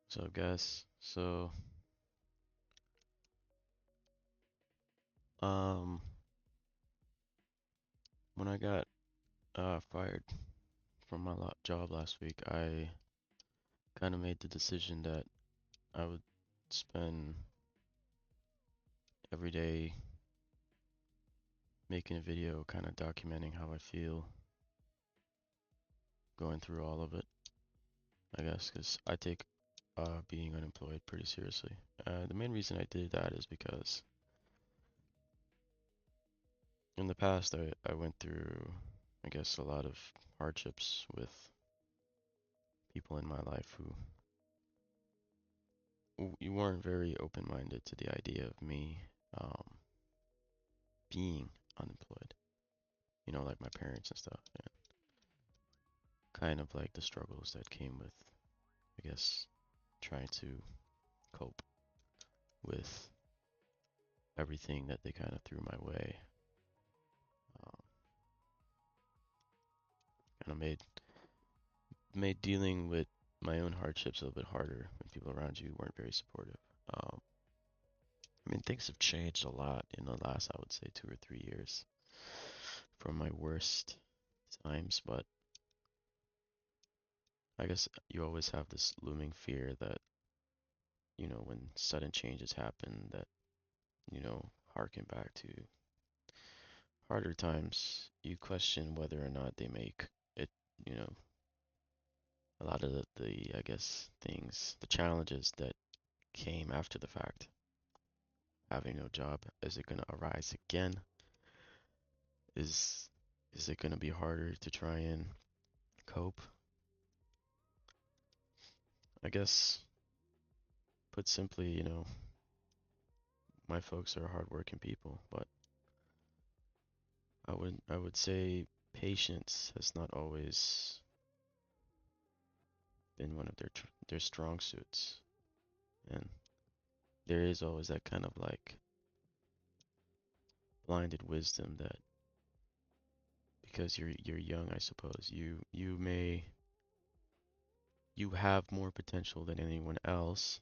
What's up, guys? Um, when I got fired from my job last week, I kind of made the decision that I would spend every day making a video, kind of documenting how I feel going through all of it, I guess, because I take being unemployed pretty seriously. The main reason I did that is because in the past I went through, I guess, a lot of hardships with people in my life who you weren't very open-minded to the idea of me um, being unemployed. Like my parents and stuff, and kind of like the struggles that came with, I guess, trying to cope with everything that they kind of threw my way. Um, kind of made dealing with my own hardships a little bit harder when people around you weren't very supportive. Um, I mean, things have changed a lot in the last, I would say, 2 or 3 years from my worst times, but I guess you always have this looming fear that, when sudden changes happen that, harken back to harder times, you question whether or not they make it, you know, a lot of I guess, things, the challenges that came after the fact, having no job, is it going to arise again? Is is it going to be harder to try and cope? I guess, put simply, my folks are hardworking people, but I would say patience has not always been one of their strong suits, and there is always that kind of like blinded wisdom that because you're young, I suppose you have more potential than anyone else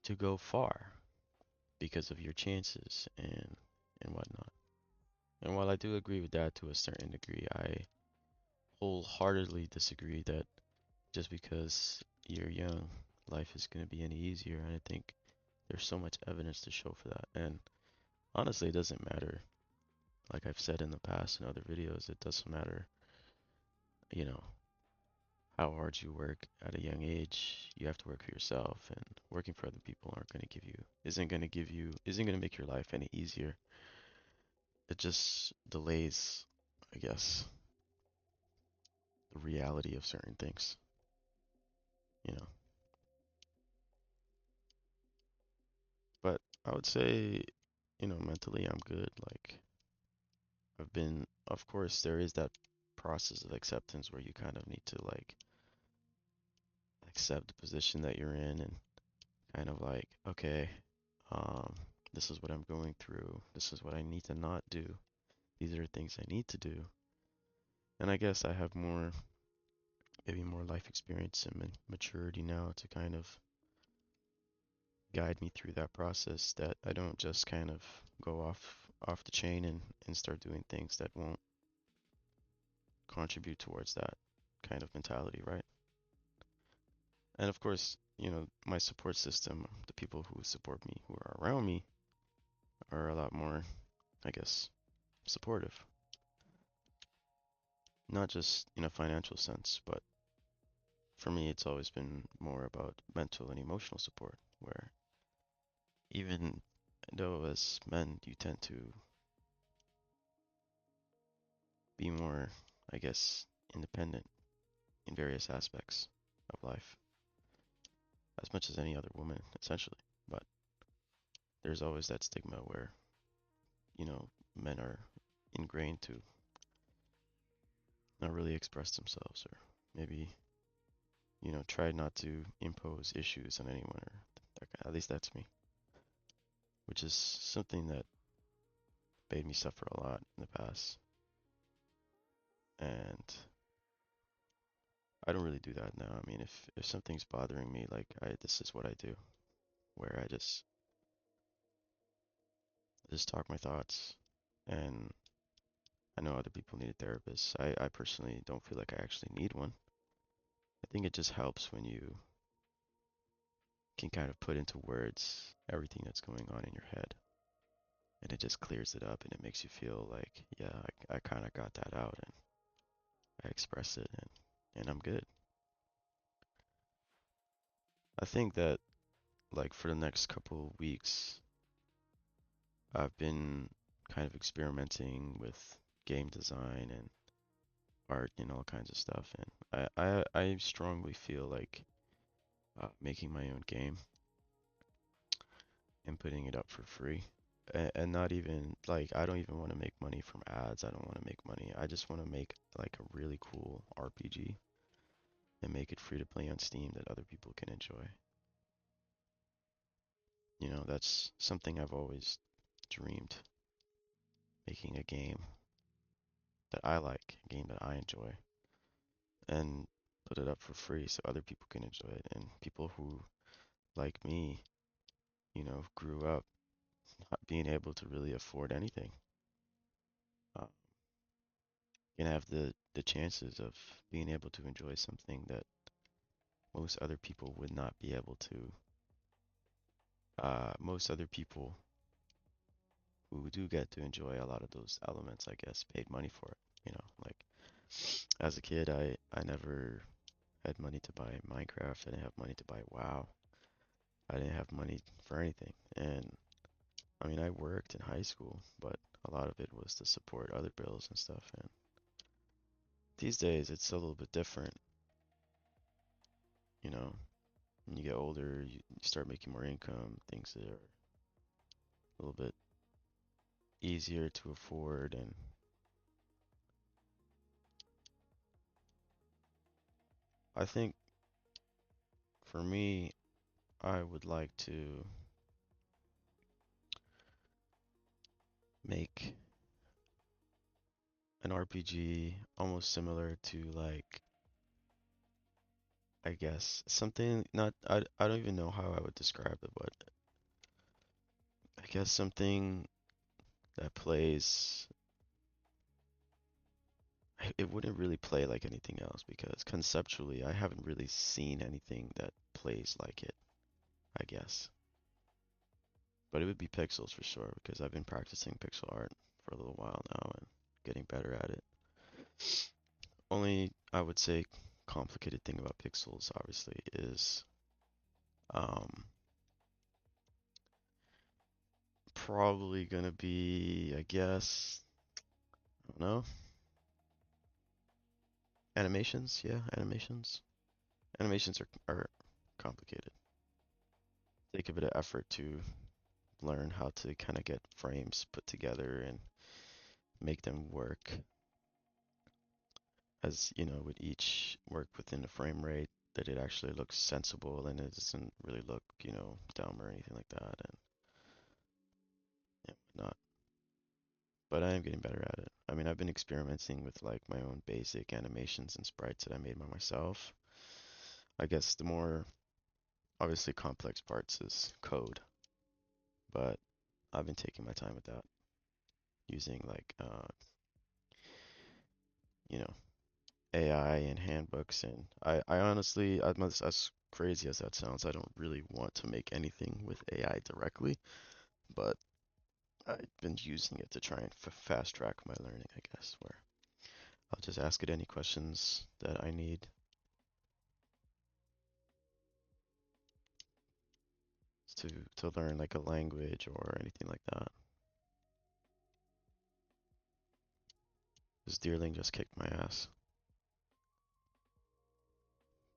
to go far because of your chances and whatnot. And while I do agree with that to a certain degree, I wholeheartedly disagree that just because you're young, life is going to be any easier. And I think there's so much evidence to show for that. And honestly, it doesn't matter. Like I've said in the past in other videos, it doesn't matter, you know, how hard you work at a young age. You have to work for yourself, and working for other people isn't going to make your life any easier. It just delays, I guess, the reality of certain things, you know. But I would say, mentally I'm good. Like of course, there is that process of acceptance where you kind of need to like accept the position that you're in and kind of like, okay, um, this is what I'm going through. This is what I need to not do. These are things I need to do. And I guess I have maybe more life experience and maturity now to kind of guide me through that process that I don't just kind of go off the chain and start doing things that won't contribute towards that kind of mentality, right? And of course, my support system, the people who support me, who are around me, are a lot more, I guess, supportive. Not just in a financial sense, but for me, it's always been more about mental and emotional support, where even though as men, you tend to be more, I guess, independent in various aspects of life, as much as any other woman, essentially. But there's always that stigma where, men are ingrained to not really express themselves or maybe, try not to impose issues on anyone or at least that's me, which is something that made me suffer a lot in the past. And I don't really do that now. I mean, if something's bothering me, like I this is what I do, where I just talk my thoughts, and I know other people need a therapist. I personally don't feel like I actually need one. I think it just helps when you can kind of put into words everything that's going on in your head, and it just clears it up, and it makes you feel like, yeah, I kind of got that out, and I express it, and I'm good. I think that like for the next couple of weeks, I've been kind of experimenting with game design and art and all kinds of stuff, and I strongly feel like making my own game and putting it up for free. And not even like I don't even want to make money from ads. I don't want to make money. I just want to make like a really cool RPG and make it free to play on Steam that other people can enjoy. You know, that's something I've always dreamed, making a game that I like, a game that I enjoy, and put it up for free so other people can enjoy it. And people who, like me, grew up not being able to really afford anything, uh, can have the chances of being able to enjoy something that most other people would not be able to. Most other people who do get to enjoy a lot of those elements, I guess, paid money for it. Like as a kid, I never had money to buy Minecraft. I didn't have money to buy WoW. I didn't have money for anything. And I mean, I worked in high school, but a lot of it was to support other bills and stuff. And these days, it's a little bit different. You know, when you get older, you start making more income, things that are a little bit easier to afford. And I think for me, I would like to make an RPG almost similar to like, I guess something not I don't even know how I would describe it, but I guess something that plays it wouldn't really play like anything else because conceptually I haven't really seen anything that plays like it, I guess. But it would be pixels for sure because I've been practicing pixel art for a little while now and getting better at it. Only I would say complicated thing about pixels obviously is um probably gonna be, I guess, I don't know, animations. Yeah, animations. Animations are complicated. Take a bit of effort to learn how to kind of get frames put together and make them work as, with each work within the frame rate that it actually looks sensible and it doesn't really look, dumb or anything like that and whatnot. But I am getting better at it. I mean, I've been experimenting with like my own basic animations and sprites that I made by myself. I guess the more obviously complex parts is code, but I've been taking my time with that using like you know AI and handbooks, and I honestly, as crazy as that sounds, I don't really want to make anything with AI directly, but I've been using it to try and fast track my learning, I guess, where I'll just ask it any questions that I need to learn like a language or anything like that. This Deerling just kicked my ass.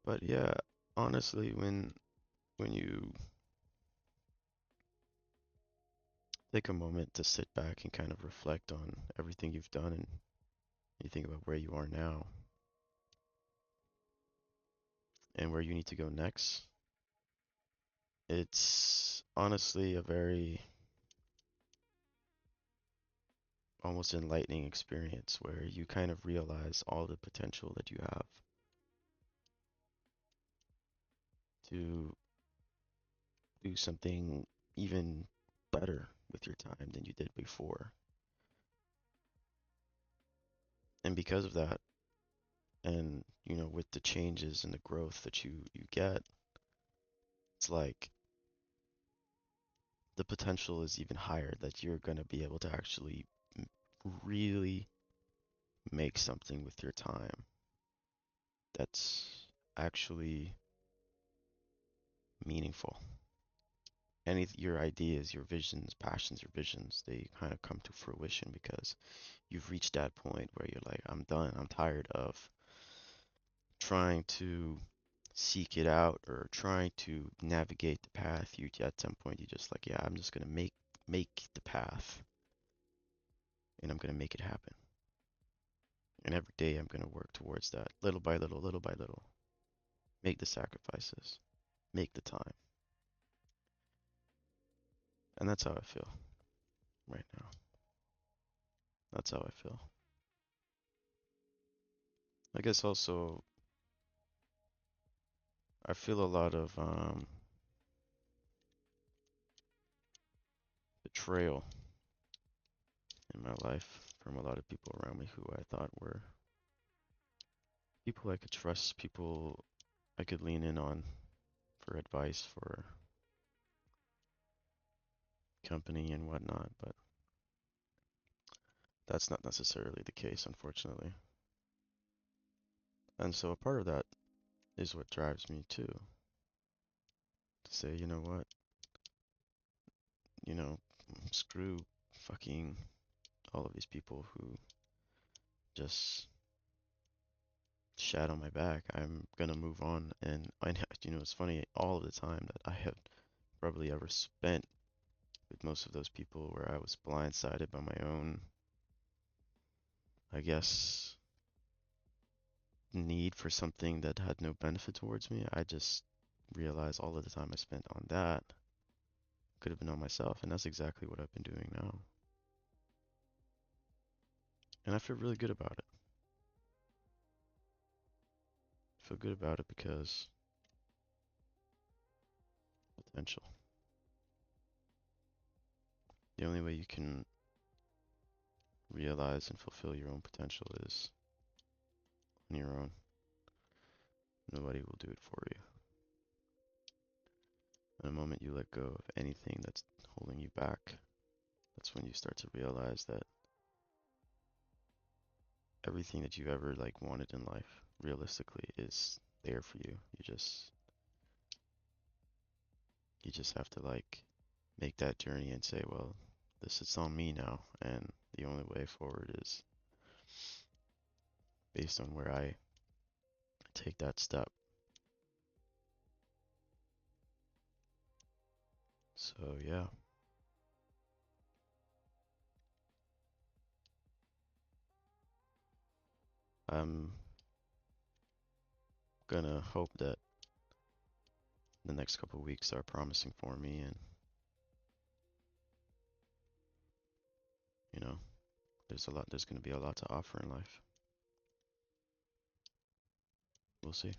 But yeah, honestly, when you take a moment to sit back and kind of reflect on everything you've done and you think about where you are now and where you need to go next, it's honestly a very almost enlightening experience where you kind of realize all the potential that you have to do something even better with your time than you did before. And because of that, and with the changes and the growth that you get, it's like the potential is even higher that you're going to be able to actually really make something with your time that's actually meaningful. Any your ideas, your visions, passions, your visions, they kind of come to fruition because you've reached that point where you're like, I'm done. I'm tired of trying to seek it out or trying to navigate the path. You at some point you just like, yeah, I'm just gonna make the path and I'm gonna make it happen. And every day I'm gonna work towards that, little by little, little by little. Make the sacrifices, make the time. And that's how I feel right now. That's how I feel. I guess also I feel a lot of betrayal in my life from a lot of people around me who I thought were people I could trust, people I could lean in on for advice, for company and whatnot, but that's not necessarily the case, unfortunately. And so a part of that is what drives me too, to say, you know what, you know, screw fucking all of these people who just shat on my back. I'm gonna move on, and it's funny, all of the time that I have probably ever spent with most of those people where I was blindsided by my own, I guess, need for something that had no benefit towards me. I just realized all of the time I spent on that could have been on myself, and that's exactly what I've been doing now. And I feel really good about it. I feel good about it because potential. The only way you can realize and fulfill your own potential is on your own. Nobody will do it for you. And the moment you let go of anything that's holding you back, that's when you start to realize that everything that you ever like wanted in life realistically is there for you. You just have to like make that journey and say, well, this is on me now, and the only way forward is based on where I take that step. So yeah, I'm gonna hope that the next couple of weeks are promising for me, and you know, there's gonna be a lot to offer in life. We'll see.